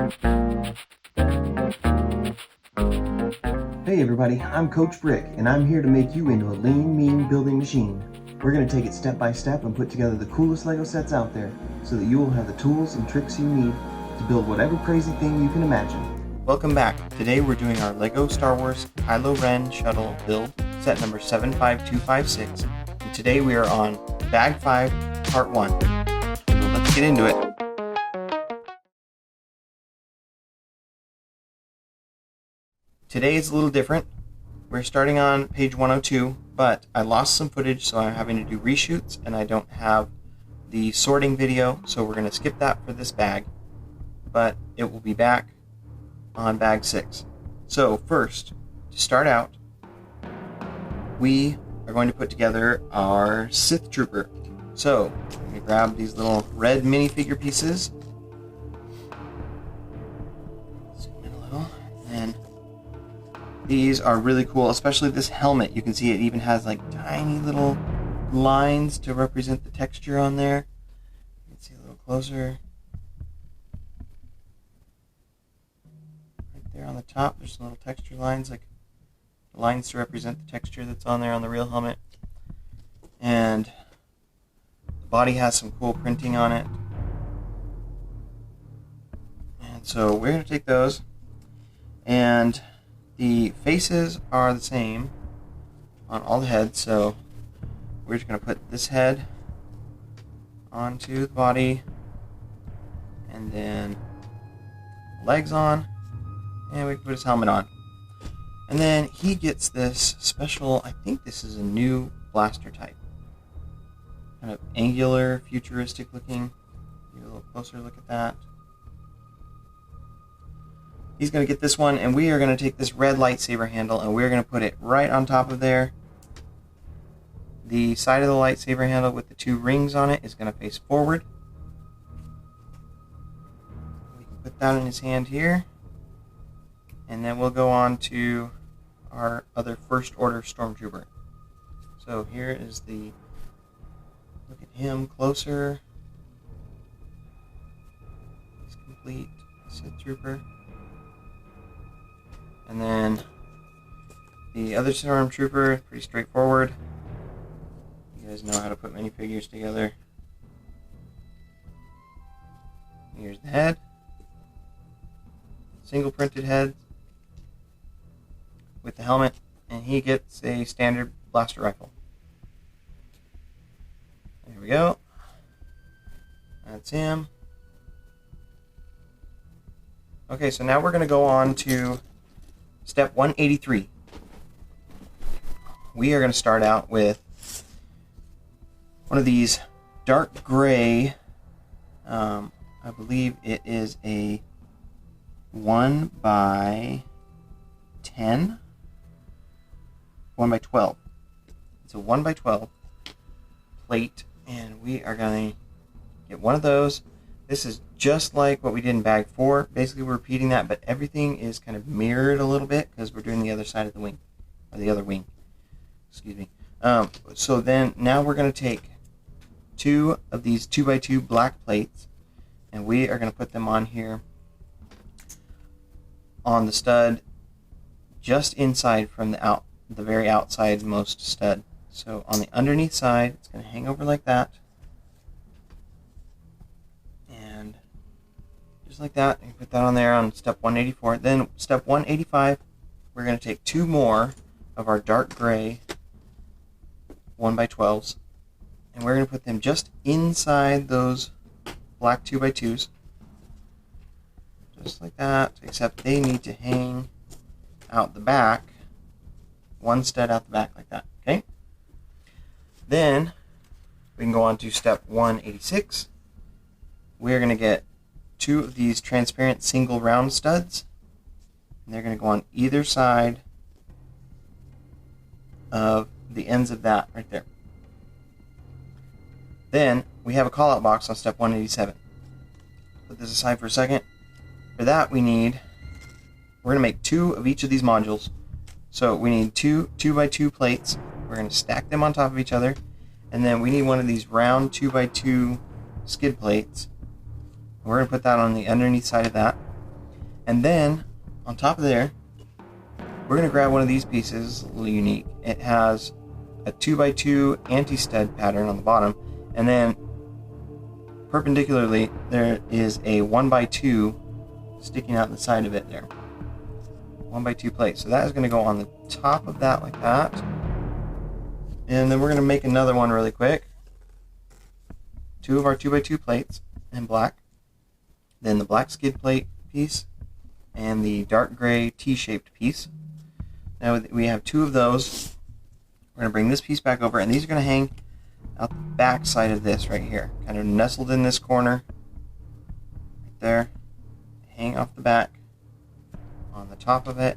Hey everybody, I'm Coach Brick, and I'm here to make you into a lean, mean building machine. We're going to take it step by step and put together the coolest LEGO sets out there, so that you will have the tools and tricks you need to build whatever crazy thing you can imagine. Welcome back. Today we're doing our LEGO Star Wars Kylo Ren Shuttle build, set number 75256, and today we are on Bag 5, Part 1. So let's get into it. Today is a little different. We're starting on page 102, but I lost some footage, so I'm having to do reshoots, and I don't have the sorting video, so we're going to skip that for this bag, but it will be back on bag 6. So first, to start out, we are going to put together our Sith Trooper. So, let me grab these little red minifigure pieces. Zoom in a little, and these are really cool, especially this helmet. You can see it even has like tiny little lines to represent the texture on there. You can see a little closer. Right there on the top, there's some little texture lines, like lines to represent the texture that's on there on the real helmet. And the body has some cool printing on it. And so we're going to take those, and the faces are the same on all the heads, so we're just going to put this head onto the body, and then legs on, and we can put his helmet on. And then he gets this special, I think this is a new blaster type. Kind of angular, futuristic looking. Give a little closer look at that. He's going to get this one, and we are going to take this red lightsaber handle, and we're going to put it right on top of there. The side of the lightsaber handle with the two rings on it is going to face forward. We can put that in his hand here. And then we'll go on to our other First Order Stormtrooper. So here is the, look at him closer. He's complete, Sith Trooper. And then the other Stormtrooper, pretty straightforward. You guys know how to put minifigures together. Here's the head. Single printed head with the helmet, and he gets a standard blaster rifle. There we go. That's him. Okay, so now we're going to go on to step 183. We are going to start out with one of these dark gray, I believe it is a 1 by 10? 1 by 12. It's a 1 by 12 plate, and we are going to get one of those. This is just like what we did in bag 4. Basically, we're repeating that, but everything is kind of mirrored a little bit because we're doing the other side of the wing, or the other wing. Excuse me. So then, now we're going to take 2 of these 2 by 2 black plates, and we are going to put them on here on the stud just inside from the very outside most stud. So on the underneath side, it's going to hang over like that. And just like that, you put that on there on step 184. Then step 185, we're going to take 2 more of our dark gray 1 by 12s, and we're going to put them just inside those black 2 by 2s. Just like that, except they need to hang out the back, one stud out the back like that, okay? Then we can go on to step 186. We're going to get 2 of these transparent single round studs, and they're going to go on either side of the ends of that right there. Then we have a call-out box on step 187. Put this aside for a second. For that we're going to make 2 of each of these modules. So we need 2 2x2 plates. We're going to stack them on top of each other. And then we need one of these round 2x2 skid plates. We're going to put that on the underneath side of that. And then on top of there, we're going to grab one of these pieces, a little unique. It has a 2x2 anti-stud pattern on the bottom, and then perpendicularly there is a 1x2 sticking out the side of it there. 1x2 plate. So that is going to go on the top of that like that. And then we're going to make another one really quick. Two of our 2x2 plates in black. Then the black skid plate piece and the dark gray T-shaped piece. Now we have two of those. We're going to bring this piece back over, and these are going to hang out the back side of this right here. Kind of nestled in this corner. Right there. Hang off the back on the top of it.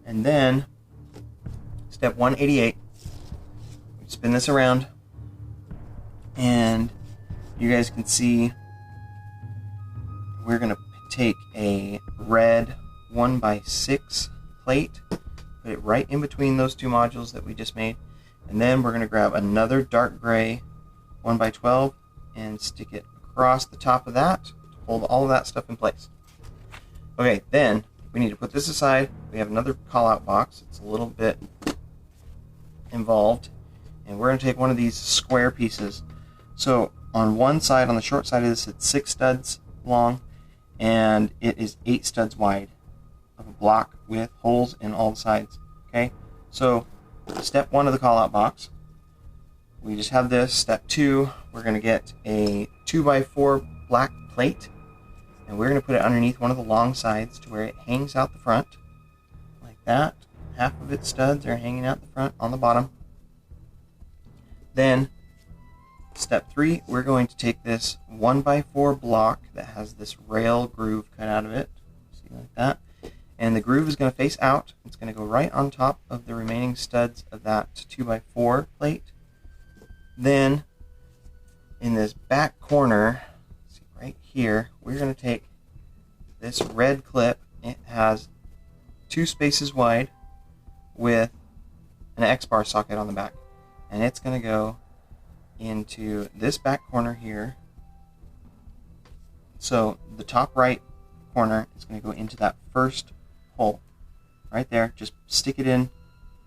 And then step 188. Spin this around, and you guys can see we're going to take a red 1x6 plate, put it right in between those two modules that we just made, and then we're going to grab another dark gray 1x12 and stick it across the top of that to hold all of that stuff in place. Okay, then we need to put this aside. We have another call-out box. It's a little bit involved, and we're going to take one of these square pieces. So on one side, on the short side of this, it's 6 studs long, and it is 8 studs wide of a block with holes in all the sides. Okay, so step 1 of the call-out box, we just have this. Step 2, we're going to get a 2x4 black plate, and we're going to put it underneath one of the long sides to where it hangs out the front like that. Half of its studs are hanging out the front on the bottom. Then step 3, we're going to take this 1x4 block that has this rail groove cut out of it, see, like that, and the groove is going to face out. It's going to go right on top of the remaining studs of that 2x4 plate. Then in this back corner, see right here, we're going to take this red clip. It has 2 spaces wide with an X-bar socket on the back, and it's going to go into this back corner here. So the top right corner is going to go into that first hole right there. Just stick it in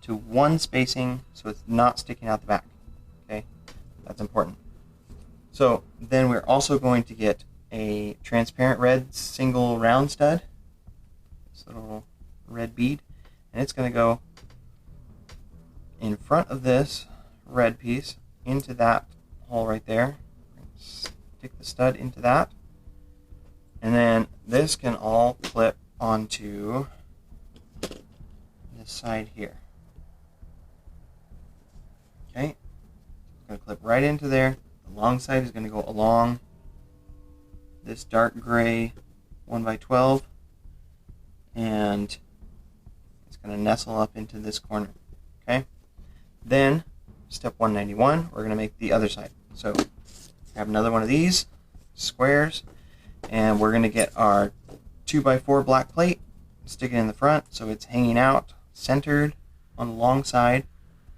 to one spacing so it's not sticking out the back. Okay, that's important. So then we're also going to get a transparent red single round stud, this little red bead, and it's going to go in front of this red piece into that hole right there. Stick the stud into that, and then this can all clip onto this side here. Okay, it's going to clip right into there. The long side is going to go along this dark gray 1x12, and it's going to nestle up into this corner. Okay, then step 191, we're going to make the other side. So grab another one of these squares, and we're going to get our 2x4 black plate, stick it in the front so it's hanging out centered on the long side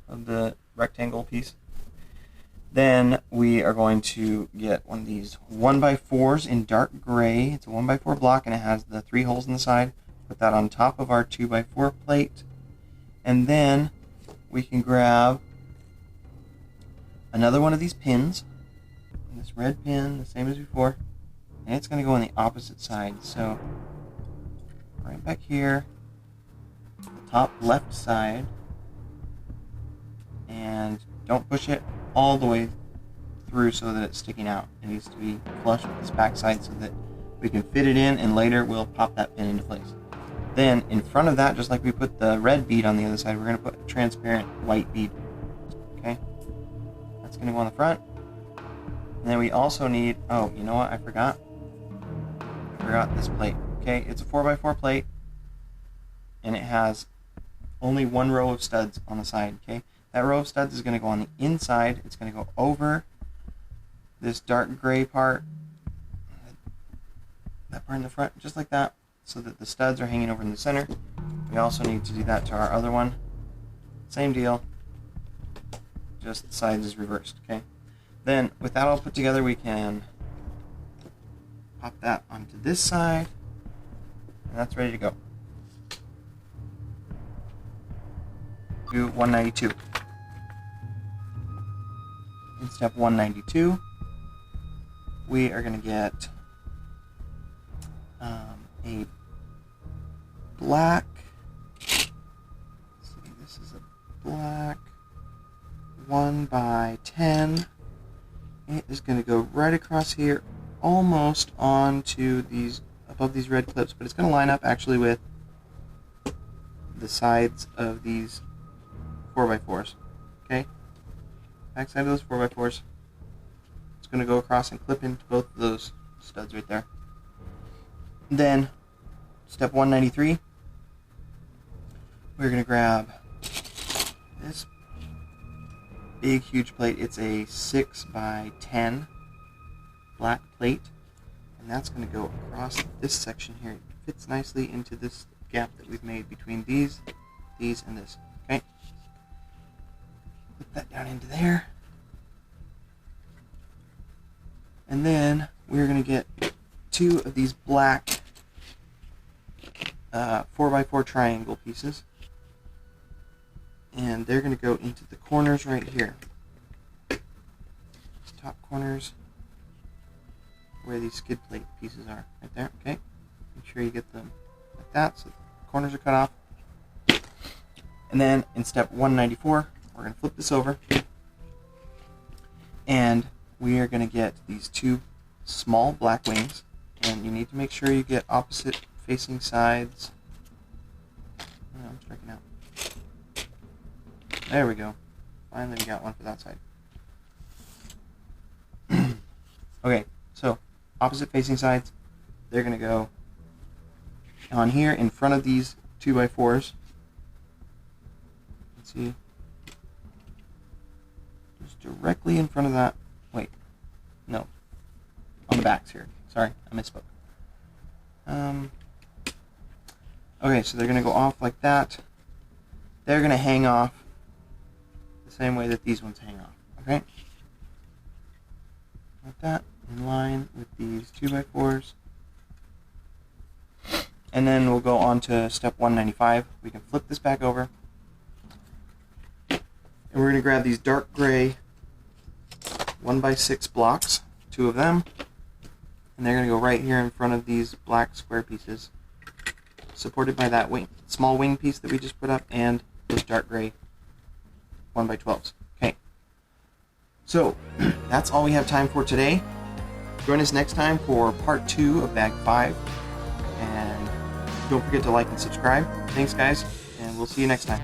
of the rectangle piece. Then we are going to get one of these 1x4s in dark gray. It's a 1x4 block, and it has the 3 holes in the side. Put that on top of our 2x4 plate, and then we can grab another one of these pins, this red pin, the same as before, and it's going to go on the opposite side. So right back here, the top left side, and don't push it all the way through so that it's sticking out. It needs to be flush with this back side so that we can fit it in, and later we'll pop that pin into place. Then in front of that, just like we put the red bead on the other side, we're going to put a transparent white bead. Okay, that's going to go on the front. And then we also need, oh, you know what, I forgot this plate. Okay, it's a 4x4 plate, and it has only one row of studs on the side. Okay, that row of studs is going to go on the inside. It's going to go over this dark gray part, that part in the front, just like that, so that the studs are hanging over in the center. We also need to do that to our other one. Same deal, just the sides is reversed. Okay, then with that all put together, we can pop that onto this side, And that's ready to go. Do 192. In step 192, we are going to get a black, let's see, this is a black 1x10. It is going to go right across here, almost onto these, above these red clips, but it's going to line up actually with the sides of these 4x4s. Okay? Back side of those 4x4s. It's going to go across and clip into both of those studs right there. Then, step 193, we're going to grab this big, huge plate. It's a 6x10 black plate, and that's going to go across this section here. It fits nicely into this gap that we've made between these, and this. Okay? Put that down into there. And then we're going to get two of these black 4x4 triangle pieces, and they're going to go into the corners right here. Top corners where these skid plate pieces are, right there. Okay, make sure you get them like that so the corners are cut off. And then in step 194, we're going to flip this over, and we are going to get these two small black wings, and you need to make sure you get opposite facing sides. Oh, I'm striking out. There we go. Finally we got one for that side. Okay, so opposite facing sides, they're going to go on here in front of these 2x4s. Let's see. Just directly in front of that. Wait. No. On the backs here. Sorry, I misspoke. Okay, so they're going to go off like that. They're going to hang off the same way that these ones hang off. Okay? Like that, in line with these 2x4s. And then we'll go on to step 195. We can flip this back over. And we're going to grab these dark gray 1x6 blocks, two of them. And they're going to go right here in front of these black square pieces, supported by that wing, small wing piece that we just put up, and those dark gray 1x12s. Okay. So, that's all we have time for today. Join us next time for part 2 of Bag 5. And don't forget to like and subscribe. Thanks, guys, and we'll see you next time.